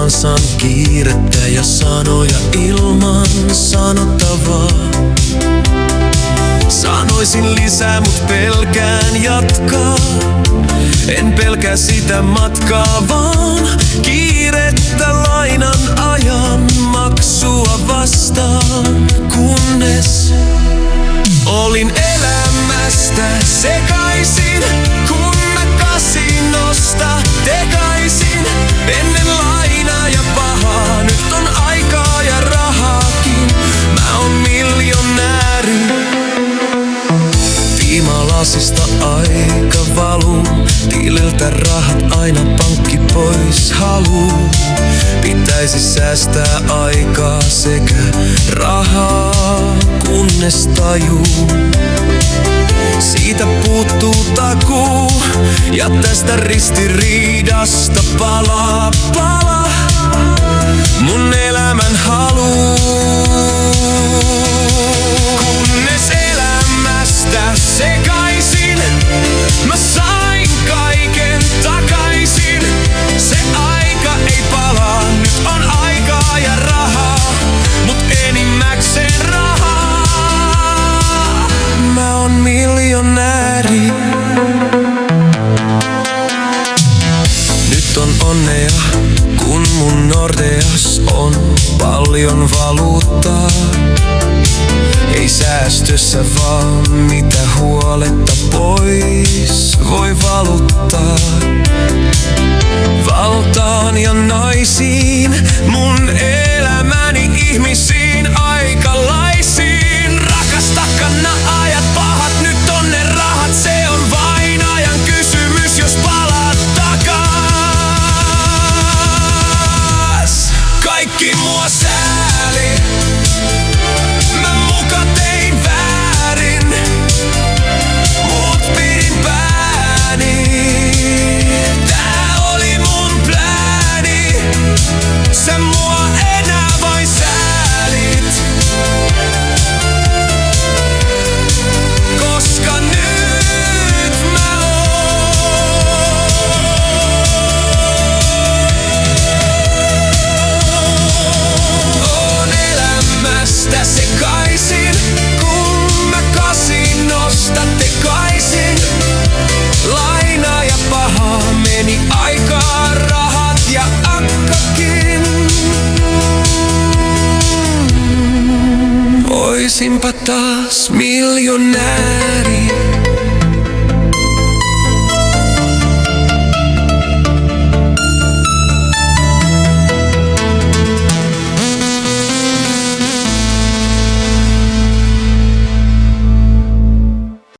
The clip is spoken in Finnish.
kansan kiirettä ja sanoja ilman sanottavaa. Sanoisin lisää, mut pelkään jatkaa. En pelkää sitä matkaa, vaan kiirettä lainan ajan maksua vastaan. Kunnes olin elämästä sekaisin, kun mä kasinosta tekaisin. Ennen lainaa ja pahaa, nyt on aikaa ja rahaakin. Mä oon miljonääri. Viimalasista aika valuu, tililtä rahat aina pankki pois haluu. Pitäisi säästää aikaa sekä rahaa, kunnes tajuu. Siitä puuttuu takuu ja tästä ristiriidasta palaa mun elämän haluu. Kunnes elämästä sekaisin, mä sain kaiken takaisin. Se aika ei palaa, nyt on aikaa ja rahaa, mut enimmäkseen rahaa. Mä oon miljonääri. Nyt on onnea, kun mun Nordeas on paljon valuuttaa. Ei säästössä vaan mitä huoletta pois voi valuttaa. Valtaan ja naisiin, mun elämäni ihmisiin, aikalaisiin. Rakastakaan nää ajat pahat, nyt on ne rahat, se on vain ajan kysymys, jos palaat takas. Kaikki mua sääli, mä muka tein väärin, mut pidin pääni. Tää oli mun plääni, sä mua enää vain säälit. Koska nyt mä oon elämästä sekaisin, kun mä kasinosta tekaisin. Laina ja pahaa meni aikaa, rahat ja akkakin. Oisinpa taas miljonääri.